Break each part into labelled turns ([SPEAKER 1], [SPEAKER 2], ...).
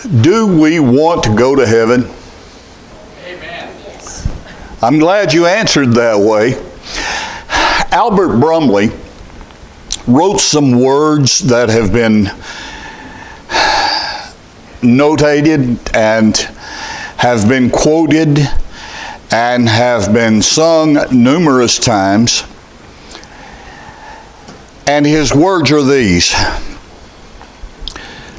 [SPEAKER 1] Do we want to go to heaven?
[SPEAKER 2] Amen.
[SPEAKER 1] I'm glad you answered that way. Albert Brumley wrote some words that have been notated and have been quoted and have been sung numerous times. And his words are these: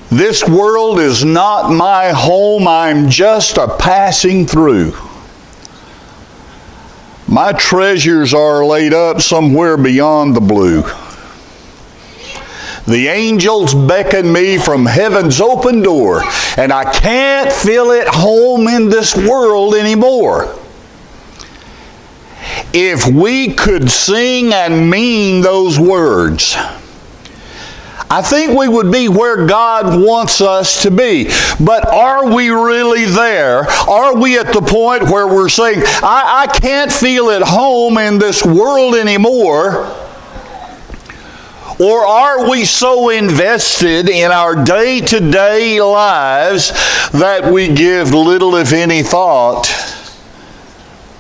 [SPEAKER 1] "This world is not my home, I'm just a passing through. My treasures are laid up somewhere beyond the blue. The angels beckon me from heaven's open door, and I can't feel at home in this world anymore." If we could sing and mean those words, I think we would be where God wants us to be. But are we really there? Are we at the point where we're saying, I can't feel at home in this world anymore? Or are we so invested in our day-to-day lives that we give little, if any, thought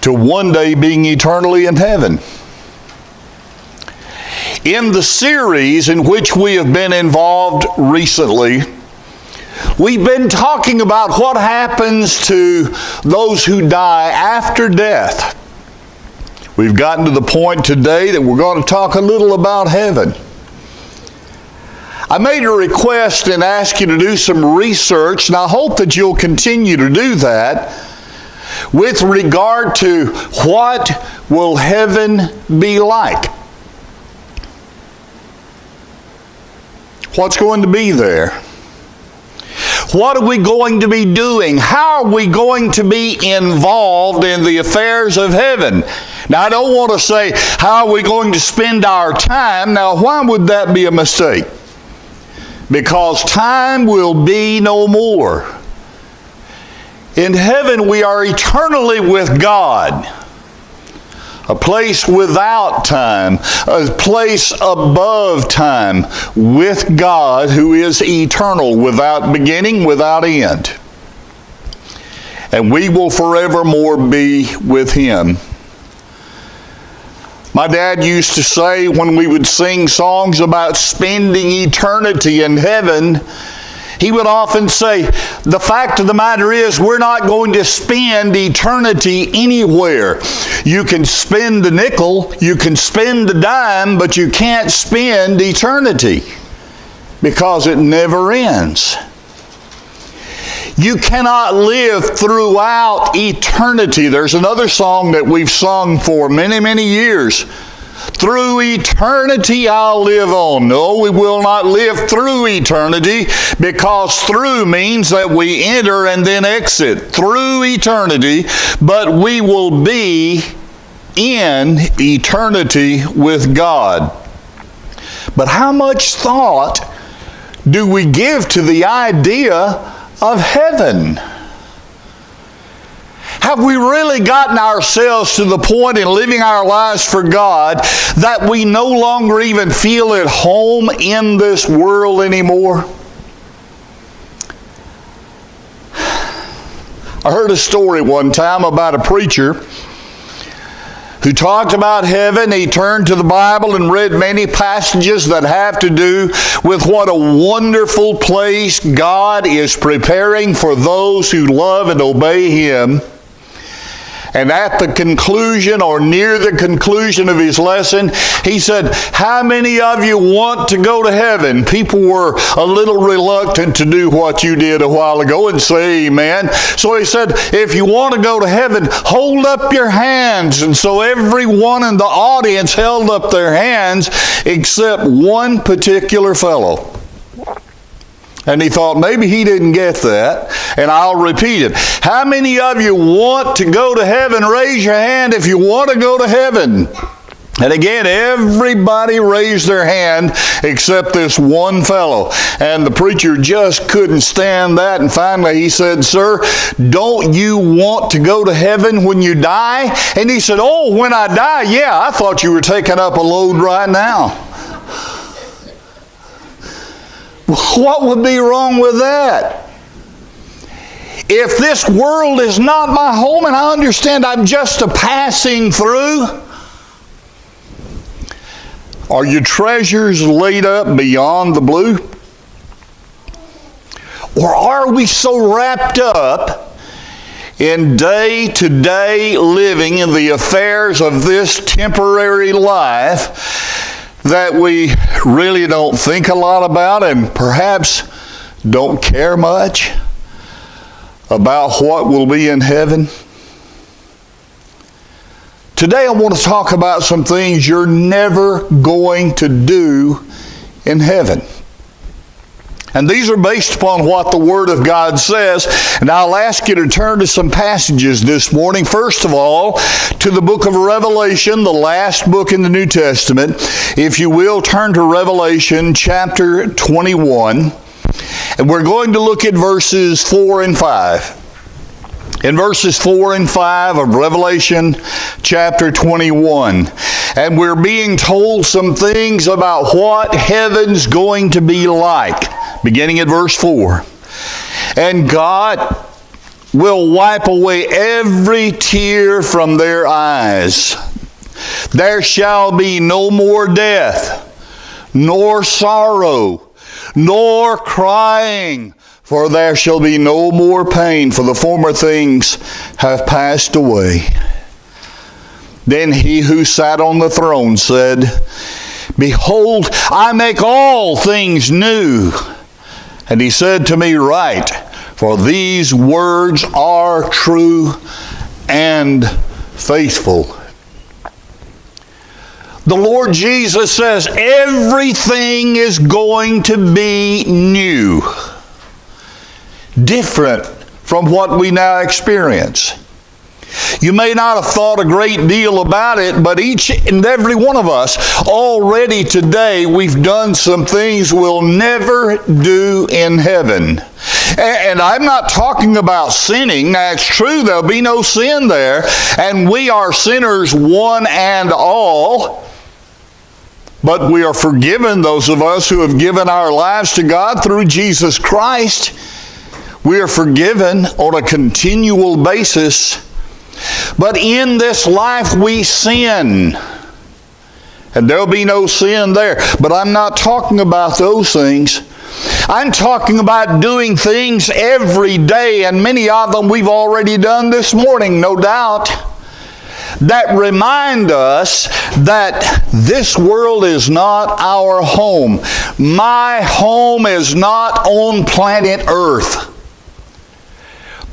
[SPEAKER 1] to one day being eternally in heaven? In the series in which we have been involved recently, we've been talking about what happens to those who die after death. We've gotten to the point today that we're going to talk a little about heaven. I made a request and asked you to do some research, and I hope that you'll continue to do that with regard to what will heaven be like. What's going to be there? What are we going to be doing? How are we going to be involved in the affairs of heaven? Now, I don't want to say, how are we going to spend our time? Now, why would that be a mistake? Because time will be no more. In heaven, we are eternally with God. A place without time, a place above time, with God who is eternal, without beginning, without end. And we will forevermore be with Him. My dad used to say when we would sing songs about spending eternity in heaven, he would often say, the fact of the matter is we're not going to spend eternity anywhere. You can spend the nickel, you can spend the dime, but you can't spend eternity because it never ends. You cannot live throughout eternity. There's another song that we've sung for many, many years. Through eternity I'll live on. No, we will not live through eternity, because through means that we enter and then exit. Through eternity, but we will be in eternity with God. But how much thought do we give to the idea of heaven? Have we really gotten ourselves to the point in living our lives for God that we no longer even feel at home in this world anymore? I heard a story one time about a preacher who talked about heaven. He turned to the Bible and read many passages that have to do with what a wonderful place God is preparing for those who love and obey Him. And at the conclusion, or near the conclusion of his lesson, he said, how many of you want to go to heaven? People were a little reluctant to do what you did a while ago and say amen. So he said, if you want to go to heaven, hold up your hands. And so everyone in the audience held up their hands except one particular fellow. And he thought, maybe he didn't get that, and I'll repeat it. How many of you want to go to heaven? Raise your hand if you want to go to heaven. And again, everybody raised their hand except this one fellow. And the preacher just couldn't stand that. And finally he said, sir, don't you want to go to heaven when you die? And he said, oh, when I die? Yeah, I thought you were taking up a load right now. What would be wrong with that? If this world is not my home and I understand I'm just a passing through, are your treasures laid up beyond the blue? Or are we so wrapped up in day-to-day living in the affairs of this temporary life that we really don't think a lot about and perhaps don't care much about what will be in heaven? Today I want to talk about some things you're never going to do in heaven. And these are based upon what the Word of God says. And I'll ask you to turn to some passages this morning. First of all, to the book of Revelation, the last book in the New Testament. If you will, turn to Revelation chapter 21. And we're going to look at verses 4 and 5. In verses 4 and 5 of Revelation chapter 21. And we're being told some things about what heaven's going to be like. Beginning at verse 4. And God will wipe away every tear from their eyes. There shall be no more death, nor sorrow, nor crying, for there shall be no more pain, for the former things have passed away. Then he who sat on the throne said, Behold, I make all things new. And he said to me, Write, for these words are true and faithful. The Lord Jesus says everything is going to be new. Different from what we now experience. You may not have thought a great deal about it, but each and every one of us already today, we've done some things we'll never do in heaven. And I'm not talking about sinning. Now, it's true, there'll be no sin there, and we are sinners one and all. But we are forgiven, those of us who have given our lives to God through Jesus Christ. We are forgiven on a continual basis. But in this life we sin. And there'll be no sin there. But I'm not talking about those things. I'm talking about doing things every day, and many of them we've already done this morning, no doubt, that remind us that this world is not our home. My home is not on planet Earth.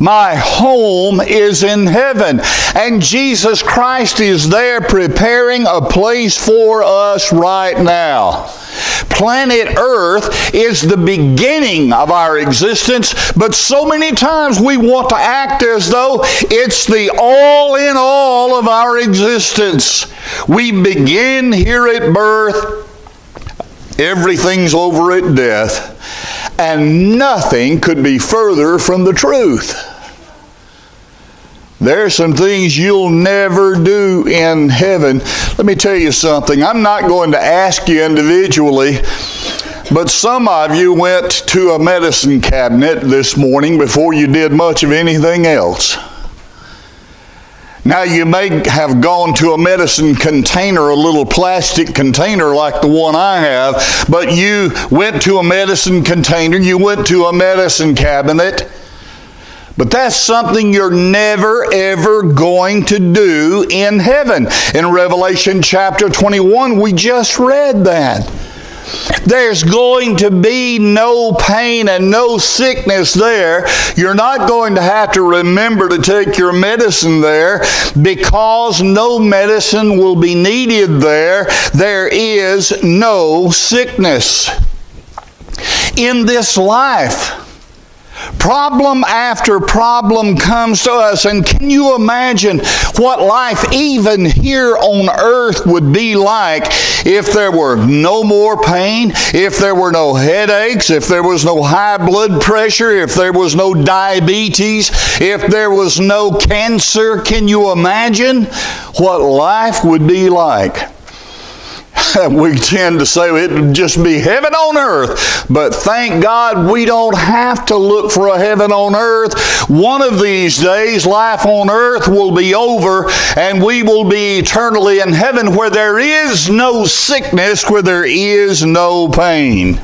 [SPEAKER 1] My home is in heaven. And Jesus Christ is there preparing a place for us right now. Planet Earth is the beginning of our existence, but so many times we want to act as though it's the all in all of our existence. We begin here at birth, everything's over at death, and nothing could be further from the truth. There are some things you'll never do in heaven. Let me tell you something. I'm not going to ask you individually, but some of you went to a medicine cabinet this morning before you did much of anything else. Now, you may have gone to a medicine container, a little plastic container like the one I have, but you went to a medicine container, you went to a medicine cabinet. But that's something you're never, ever going to do in heaven. In Revelation chapter 21, we just read that. There's going to be no pain and no sickness there. You're not going to have to remember to take your medicine there, because no medicine will be needed there. There is no sickness. In this life, problem after problem comes to us, and can you imagine what life even here on earth would be like if there were no more pain, if there were no headaches, if there was no high blood pressure, if there was no diabetes, if there was no cancer? Can you imagine what life would be like? We tend to say it would just be heaven on earth. But thank God we don't have to look for a heaven on earth. One of these days, life on earth will be over, and we will be eternally in heaven where there is no sickness, where there is no pain.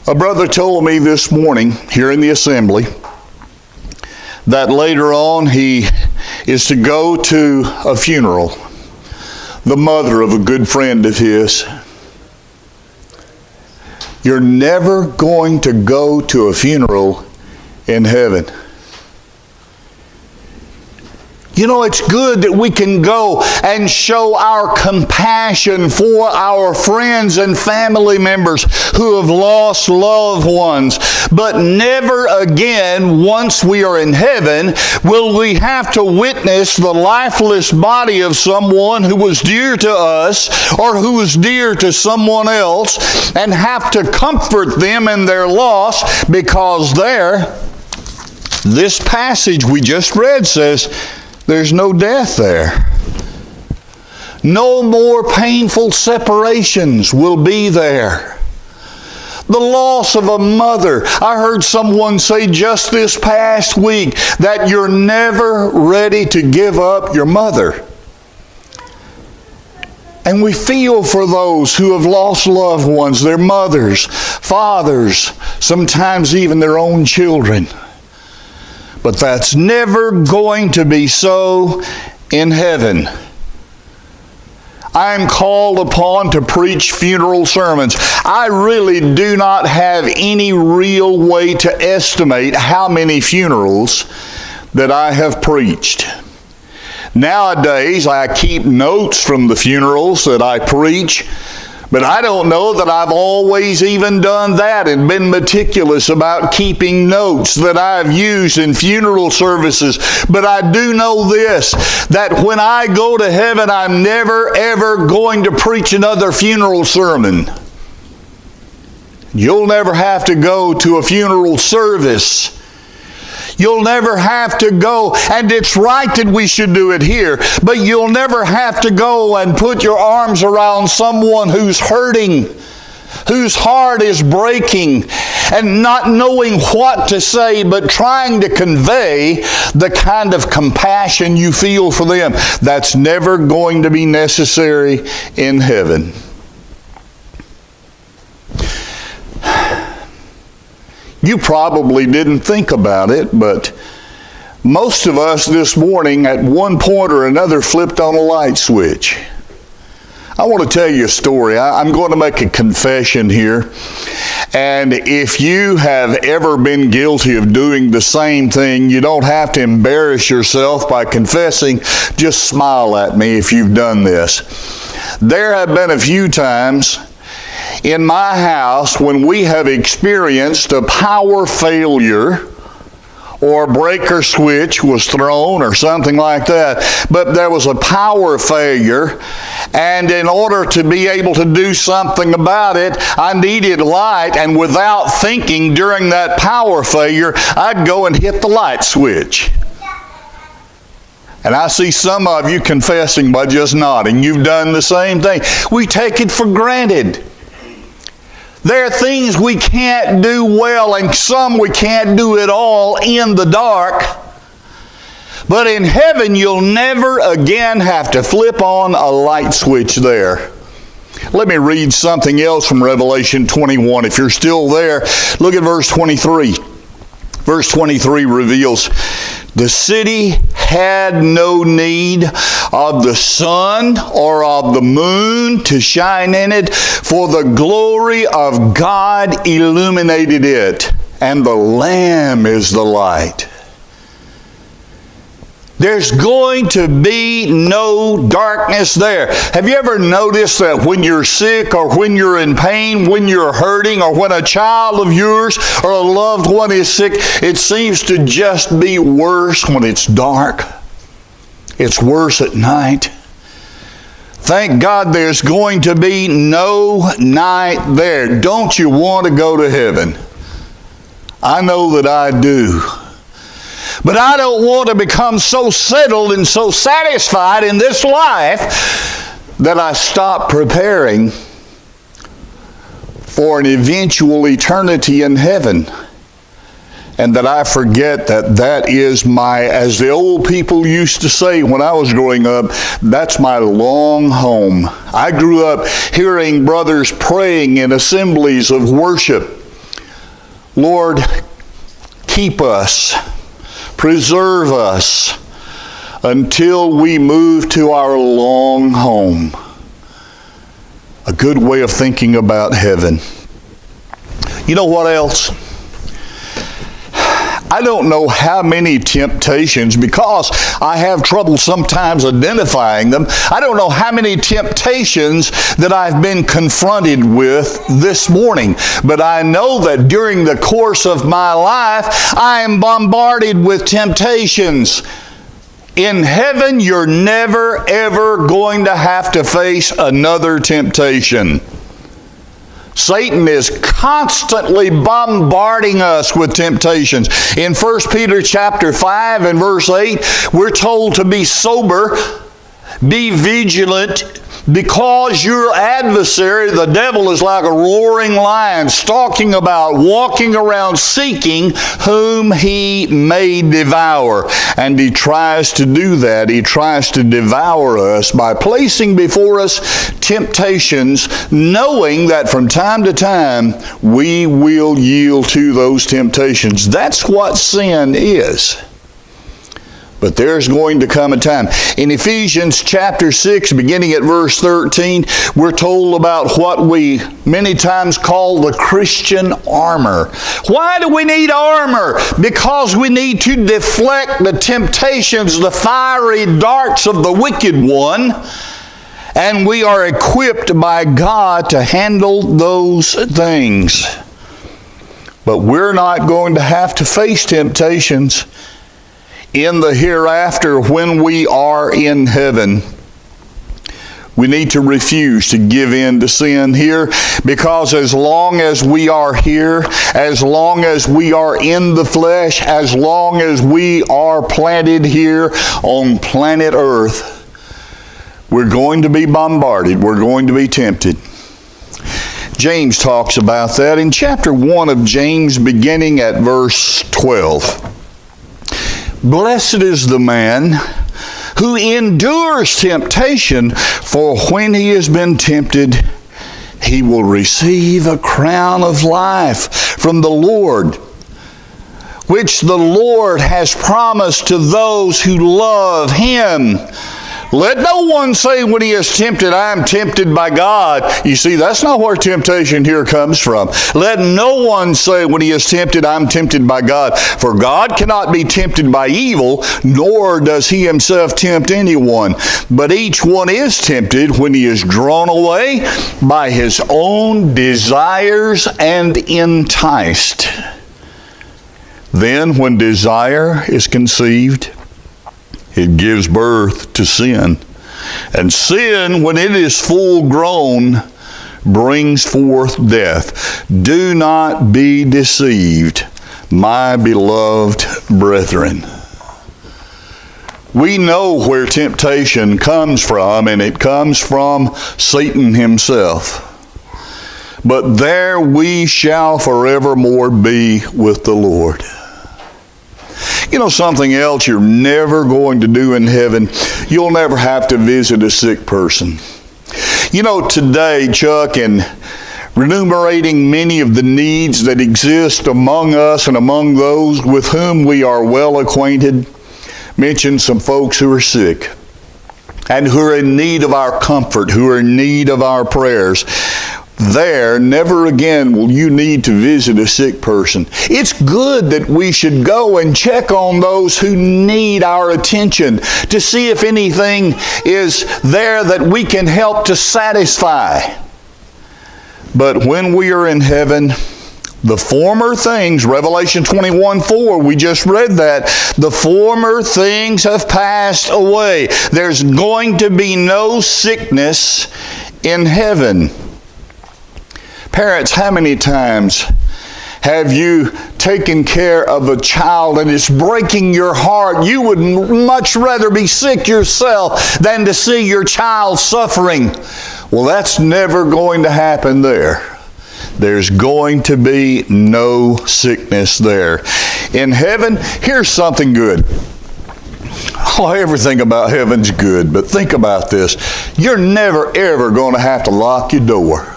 [SPEAKER 1] A brother told me this morning here in the assembly that later on he is to go to a funeral, the mother of a good friend of his. You're never going to go to a funeral in heaven. You know, it's good that we can go and show our compassion for our friends and family members who have lost loved ones. But never again, once we are in heaven, will we have to witness the lifeless body of someone who was dear to us or who was dear to someone else and have to comfort them in their loss, because this passage we just read says, there's no death there. No more painful separations will be there. The loss of a mother. I heard someone say just this past week that you're never ready to give up your mother. And we feel for those who have lost loved ones, their mothers, fathers, sometimes even their own children. But that's never going to be so in heaven. I am called upon to preach funeral sermons. I really do not have any real way to estimate how many funerals that I have preached. Nowadays, I keep notes from the funerals that I preach, but I don't know that I've always even done that and been meticulous about keeping notes that I've used in funeral services. But I do know this, that when I go to heaven, I'm never ever going to preach another funeral sermon. You'll never have to go to a funeral service. You'll never have to go, and it's right that we should do it here, but you'll never have to go and put your arms around someone who's hurting, whose heart is breaking, and not knowing what to say, but trying to convey the kind of compassion you feel for them. That's never going to be necessary in heaven. You probably didn't think about it, but most of us this morning at one point or another flipped on a light switch. I want to tell you a story. I'm going to make a confession here. And if you have ever been guilty of doing the same thing, you don't have to embarrass yourself by confessing. Just smile at me if you've done this. There have been a few times in my house when we have experienced a power failure, or a breaker switch was thrown or something like that. But there was a power failure, and in order to be able to do something about it, I needed light, and without thinking during that power failure, I'd go and hit the light switch. And I see some of you confessing by just nodding. You've done the same thing. We take it for granted. There are things we can't do well, and some we can't do at all in the dark. But in heaven, you'll never again have to flip on a light switch there. Let me read something else from Revelation 21. If you're still there, look at verse 23. Verse 23 reveals, the city had no need of the sun or of the moon to shine in it, for the glory of God illuminated it, and the Lamb is the light. There's going to be no darkness there. Have you ever noticed that when you're sick or when you're in pain, when you're hurting, or when a child of yours or a loved one is sick, it seems to just be worse when it's dark? It's worse at night. Thank God there's going to be no night there. Don't you want to go to heaven? I know that I do. But I don't want to become so settled and so satisfied in this life that I stop preparing for an eventual eternity in heaven. And that I forget that is my, as the old people used to say when I was growing up, that's my long home. I grew up hearing brothers praying in assemblies of worship. Lord, keep us, preserve us until we move to our long home. A good way of thinking about heaven. You know what else? I don't know how many temptations, because I have trouble sometimes identifying them. I don't know how many temptations that I've been confronted with this morning. But I know that during the course of my life, I am bombarded with temptations. In heaven, you're never, ever going to have to face another temptation. Satan is constantly bombarding us with temptations. In 1 Peter chapter 5 and verse 8, we're told to be sober, be vigilant, because your adversary, the devil, is like a roaring lion, stalking about, walking around, seeking whom he may devour. And he tries to do that. He tries to devour us by placing before us temptations, knowing that from time to time we will yield to those temptations. That's what sin is. But there's going to come a time. In Ephesians chapter 6, beginning at verse 13, we're told about what we many times call the Christian armor. Why do we need armor? Because we need to deflect the temptations, the fiery darts of the wicked one. And we are equipped by God to handle those things. But we're not going to have to face temptations in the hereafter when we are in heaven. We need to refuse to give in to sin here, because as long as we are here, as long as we are in the flesh, as long as we are planted here on planet Earth, we're going to be bombarded. We're going to be tempted. James talks about that in chapter 1 of James, beginning at verse 12. Blessed is the man who endures temptation, for when he has been tempted, he will receive a crown of life from the Lord, which the Lord has promised to those who love him. Let no one say when he is tempted, I am tempted by God. You see, that's not where temptation here comes from. Let no one say when he is tempted, I am tempted by God. For God cannot be tempted by evil, nor does he himself tempt anyone. But each one is tempted when he is drawn away by his own desires and enticed. Then when desire is conceived, it gives birth to sin. And sin, when it is full grown, brings forth death. Do not be deceived, my beloved brethren. We know where temptation comes from, and it comes from Satan himself. But there we shall forevermore be with the Lord. You know something else you're never going to do in heaven? You'll never have to visit a sick person. You know, today, Chuck, in enumerating many of the needs that exist among us and among those with whom we are well acquainted, mentioned some folks who are sick and who are in need of our comfort, who are in need of our prayers. There, never again will you need to visit a sick person. It's good that we should go and check on those who need our attention to see if anything is there that we can help to satisfy. But when we are in heaven, the former things, Revelation 21:4, we just read that, the former things have passed away. There's going to be no sickness in heaven. Parents, how many times Have you taken care of a child and it's breaking your heart? You would much rather be sick yourself than to see your child suffering. Well, that's never going to happen there. There's going to be no sickness there. In heaven, here's something good. Oh, everything about heaven's good, but think about this. You're never, ever going to have to lock your door.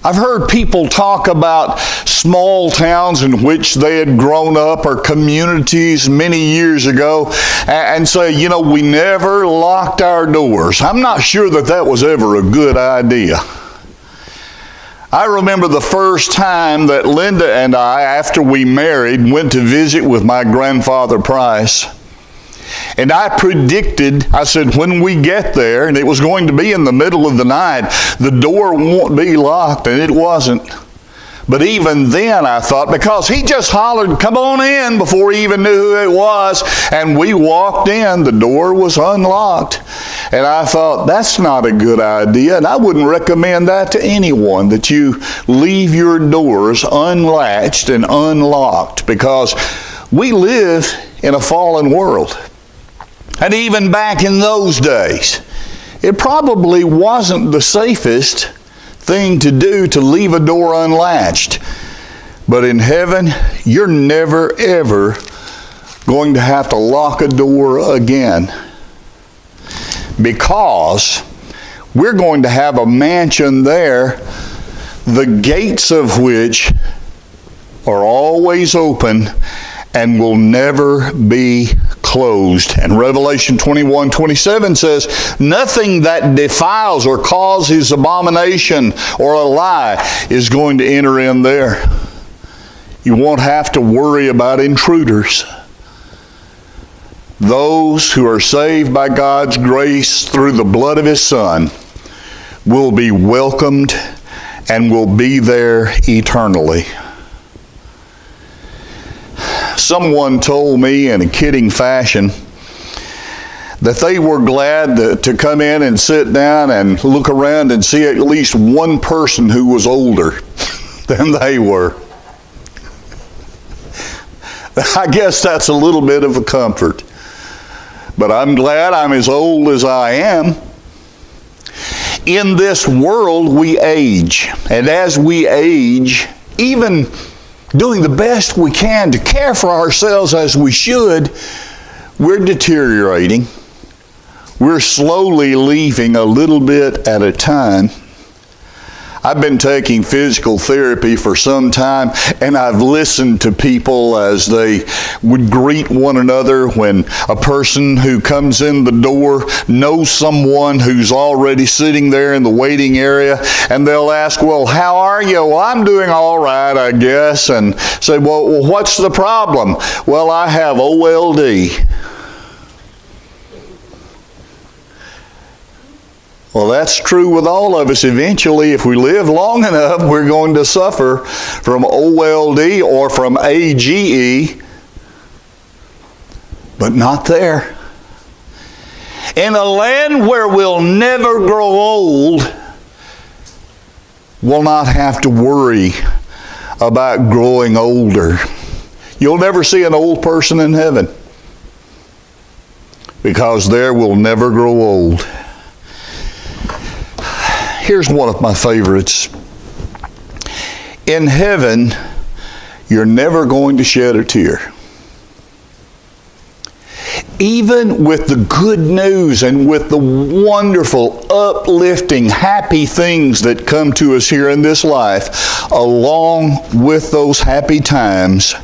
[SPEAKER 1] I've heard people talk about small towns in which they had grown up or communities many years ago and say, you know, we never locked our doors. I'm not sure that was ever a good idea. I remember the first time that Linda and I, after we married, went to visit with my grandfather Price. And I predicted, I said, when we get there, and it was going to be in the middle of the night, the door won't be locked, and it wasn't. But even then, I thought, because he just hollered, come on in, before he even knew who it was, and we walked in, the door was unlocked. And I thought, that's not a good idea, and I wouldn't recommend that to anyone, that you leave your doors unlatched and unlocked, because we live in a fallen world. And even back in those days, it probably wasn't the safest thing to do to leave a door unlatched. But in heaven, you're never, ever going to have to lock a door again, because we're going to have a mansion there, the gates of which are always open and will never be closed. And Revelation 21:27 says, nothing that defiles or causes abomination or a lie is going to enter in there. You won't have to worry about intruders. Those who are saved by God's grace through the blood of His Son will be welcomed and will be there eternally. Someone told me in a kidding fashion that they were glad to come in and sit down and look around and see at least one person who was older than they were. I guess that's a little bit of a comfort. But I'm glad I'm as old as I am. In this world we age. And as we age, even doing the best we can to care for ourselves as we should, we're deteriorating. We're slowly leaving a little bit at a time. I've been taking physical therapy for some time, and I've listened to people as they would greet one another when a person who comes in the door knows someone who's already sitting there in the waiting area, and they'll ask, well, how are you? Well, I'm doing all right, I guess. And say, well, what's the problem? Well, I have OLD. Well, that's true with all of us. Eventually, if we live long enough, we're going to suffer from OLD or from AGE, but not there. In a land where we'll never grow old, we'll not have to worry about growing older. You'll never see an old person in heaven, because there we'll never grow old. Here's one of my favorites. In heaven, you're never going to shed a tear. Even with the good news and with the wonderful, uplifting, happy things that come to us here in this life, along with those happy times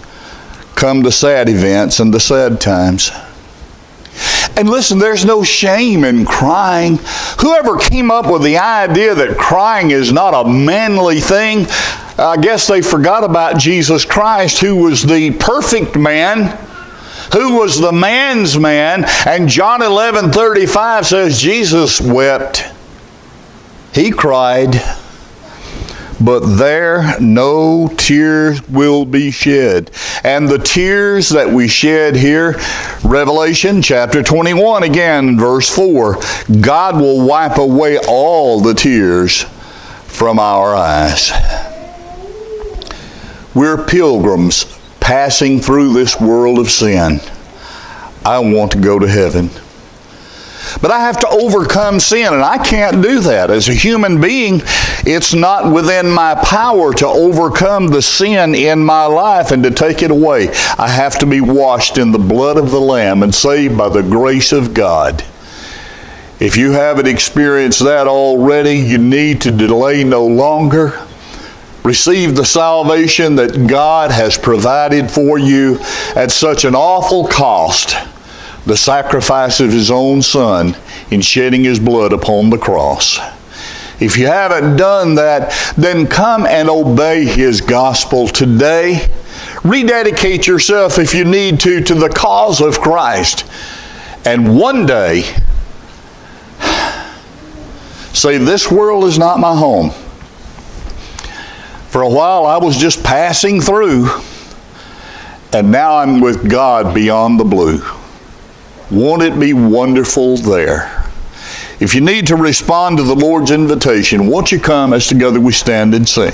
[SPEAKER 1] come the sad events and the sad times. And listen, there's no shame in crying. Whoever came up with the idea that crying is not a manly thing, I guess they forgot about Jesus Christ, who was the perfect man, who was the man's man. And John 11:35 says Jesus wept. He cried. But there no tears will be shed. And the tears that we shed here, Revelation chapter 21 again, verse 4, God will wipe away all the tears from our eyes. We're pilgrims passing through this world of sin. I want to go to heaven. But I have to overcome sin, and I can't do that. As a human being, it's not within my power to overcome the sin in my life and to take it away. I have to be washed in the blood of the Lamb and saved by the grace of God. If you haven't experienced that already, you need to delay no longer. Receive the salvation that God has provided for you at such an awful cost, the sacrifice of His own Son in shedding His blood upon the cross. If you haven't done that, then come and obey His gospel today. Rededicate yourself if you need to the cause of Christ. And one day, say, this world is not my home. For a while I was just passing through, and now I'm with God beyond the blue. Won't it be wonderful there? If you need to respond to the Lord's invitation, won't you come as together we stand and sing?